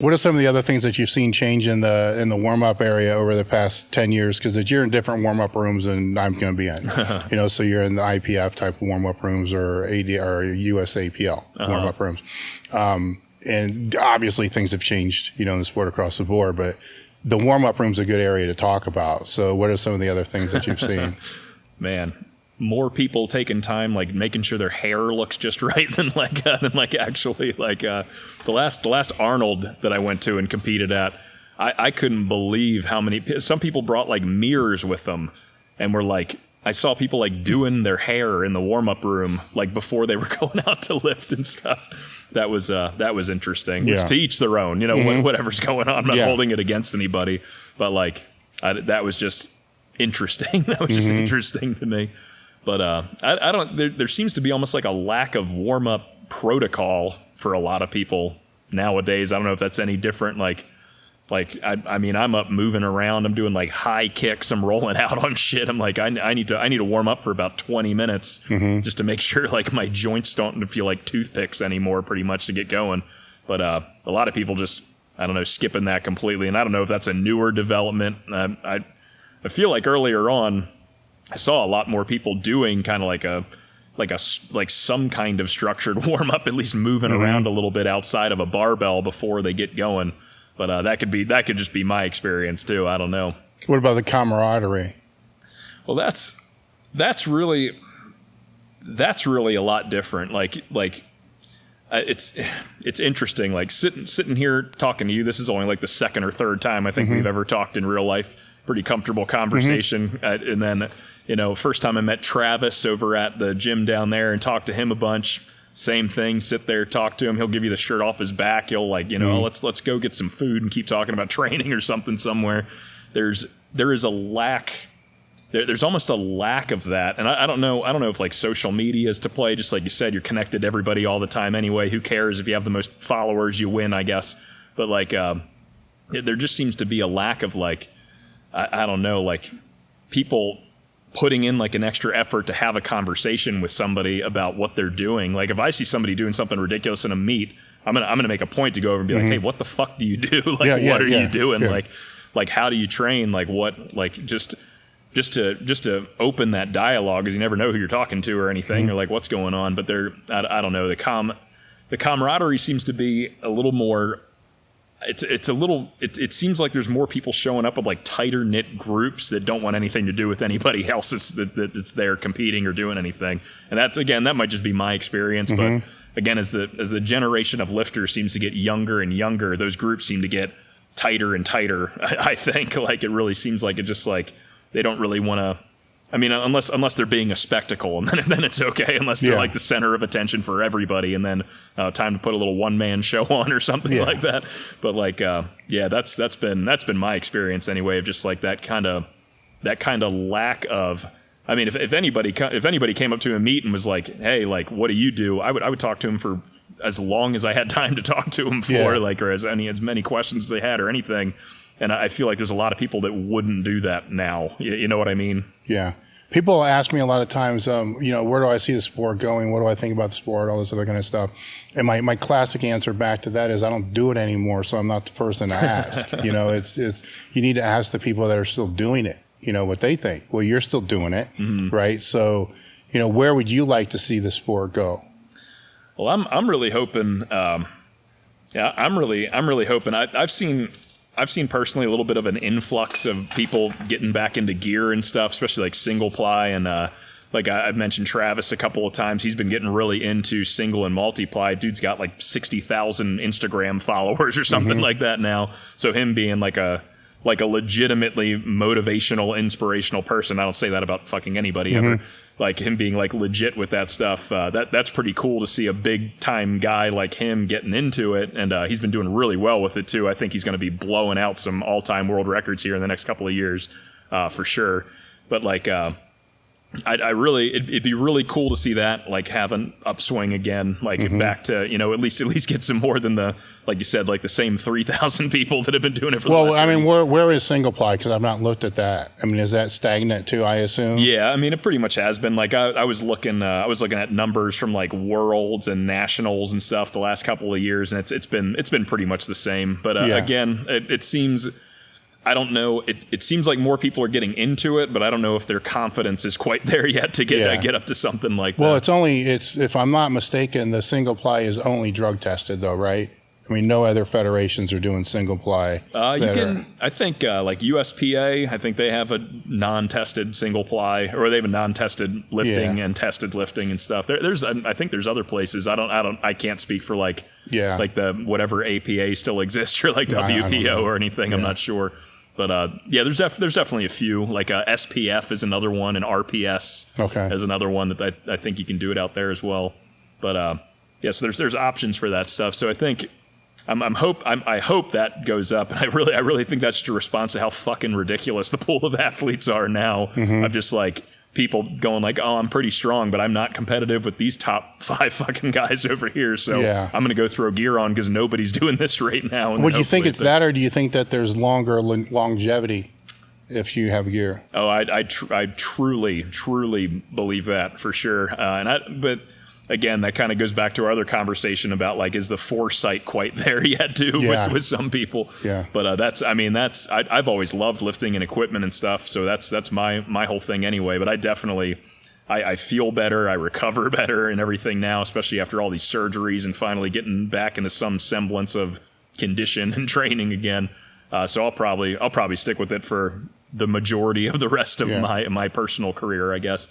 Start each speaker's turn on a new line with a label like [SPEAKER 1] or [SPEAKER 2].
[SPEAKER 1] What are some of the other things that you've seen change in the warm-up area over the past 10 years? Because you're in different warm-up rooms than I'm going to be in. So you're in the IPF type of warm-up rooms or AD or USAPL warm-up rooms. And obviously things have changed, in the sport across the board, but the warm-up room's a good area to talk about. So what are some of the other things that you've seen?
[SPEAKER 2] Man, more people taking time, like making sure their hair looks just right than actually the last Arnold that I went to and competed at. I couldn't believe how many, some people brought like mirrors with them and were like, I saw people like doing their hair in the warm-up room, like before they were going out to lift and stuff. That was interesting.
[SPEAKER 1] Yeah.
[SPEAKER 2] Which to each their own, whatever's going on. I'm not holding it against anybody, but like that was just interesting. That was just interesting to me. But I don't. There seems to be almost like a lack of warm-up protocol for a lot of people nowadays. I don't know if that's any different. I mean, I'm up moving around. I'm doing like high kicks. I'm rolling out on shit. I'm like, I need to warm up for about 20 minutes just to make sure like my joints don't feel like toothpicks anymore, pretty much, to get going. But a lot of people just, I don't know, skipping that completely. And I don't know if that's a newer development. I feel like earlier on, I saw a lot more people doing kind of like some kind of structured warm up, at least moving around a little bit outside of a barbell before they get going. But that could just be my experience too. I don't know.
[SPEAKER 1] What about the camaraderie?
[SPEAKER 2] Well, that's really a lot different. It's interesting. Like sitting here talking to you. This is only like the second or third time I think we've ever talked in real life. Pretty comfortable conversation. And then, first time I met Travis over at the gym down there and talked to him a bunch. Same thing, sit there, talk to him. He'll give you the shirt off his back. He'll let's go get some food and keep talking about training or something somewhere. There is a lack. There's almost a lack of that. And I don't know if like social media is to play. Just like you said, you're connected to everybody all the time anyway. Who cares if you have the most followers, you win, I guess. But like, there just seems to be a lack of like, I don't know, like people putting in like an extra effort to have a conversation with somebody about what they're doing. Like if I see somebody doing something ridiculous in a meet, I'm gonna make a point to go over and be like, hey, what the fuck do you do? Like, what are you doing? Yeah. Like how do you train? Like what? Like just to open that dialogue, because you never know who you're talking to or anything, or like what's going on. But I don't know. The camaraderie seems to be a little more. It seems like there's more people showing up with like tighter knit groups that don't want anything to do with anybody else that's there competing or doing anything. And that might just be my experience. But again, as the generation of lifters seems to get younger and younger, those groups seem to get tighter and tighter. I think like it really seems like it just like they don't really want to. I mean, unless they're being a spectacle, and then it's okay. Unless they're like the center of attention for everybody, and then time to put a little one-man show on or something like that. But like, that's been my experience anyway, of just like that kind of lack of. I mean, if anybody came up to a meet and was like, "Hey, like, what do you do?" I would talk to him for as long as I had time to talk to him for, like, or as many questions as they had or anything. And I feel like there's a lot of people that wouldn't do that now. You know what I mean?
[SPEAKER 1] Yeah. People ask me a lot of times, where do I see the sport going? What do I think about the sport? All this other kind of stuff. And my classic answer back to that is I don't do it anymore, so I'm not the person to ask. It's you need to ask the people that are still doing it, what they think. Well, you're still doing it, right? So, where would you like to see the sport go?
[SPEAKER 2] Well, I'm really hoping. I'm really hoping. I've seen personally a little bit of an influx of people getting back into gear and stuff, especially like single ply. And like I've mentioned Travis a couple of times, he's been getting really into single and multiply. Dude's got like 60,000 Instagram followers or something like that now. So him being like a legitimately motivational, inspirational person. I don't say that about fucking anybody ever. Like him being like legit with that stuff. That's pretty cool to see a big time guy like him getting into it. And he's been doing really well with it too. I think he's going to be blowing out some all-time world records here in the next couple of years, for sure. But like, it'd be really cool to see that like have an upswing again, like back to, you know, at least get some more than the, like you said, like the same 3,000 people that have been doing it for the last 30 years.
[SPEAKER 1] Where is single ply? Because I've not looked at that. I mean, is that stagnant too, I assume?
[SPEAKER 2] Yeah, I mean, it pretty much has been. Like I was looking at numbers from like worlds and nationals and stuff the last couple of years, and it's been pretty much the same. But again, it seems, I don't know. It seems like more people are getting into it, but I don't know if their confidence is quite there yet to get up to something like that.
[SPEAKER 1] Well, it's if I'm not mistaken, the single ply is only drug tested though, right? I mean, no other federations are doing single ply.
[SPEAKER 2] I think like USPA, I think they have a non-tested single ply, or they have a non-tested lifting and tested lifting and stuff. I think there's other places. I can't speak for like the whatever APA still exists or like WPO or anything. I'm not sure. But there's definitely a few. Like SPF is another one, and RPS is another one that I think you can do it out there as well. But so there's options for that stuff. So I think I hope that goes up. And I really think that's just a response to how fucking ridiculous the pool of athletes are now. Of just like people going like, oh, I'm pretty strong, but I'm not competitive with these top 5 fucking guys over here. So I'm going to go throw gear on because nobody's doing this right now.
[SPEAKER 1] Would you think it's that, or do you think that there's longer longevity if you have gear?
[SPEAKER 2] Oh, I truly believe that for sure. But again, that kind of goes back to our other conversation about like, is the foresight quite there yet too with some people? Yeah. But I've always loved lifting and equipment and stuff. So that's my whole thing anyway. But I definitely, I feel better. I recover better and everything now, especially after all these surgeries and finally getting back into some semblance of condition and training again. So I'll probably stick with it for the majority of the rest of my personal career, I guess.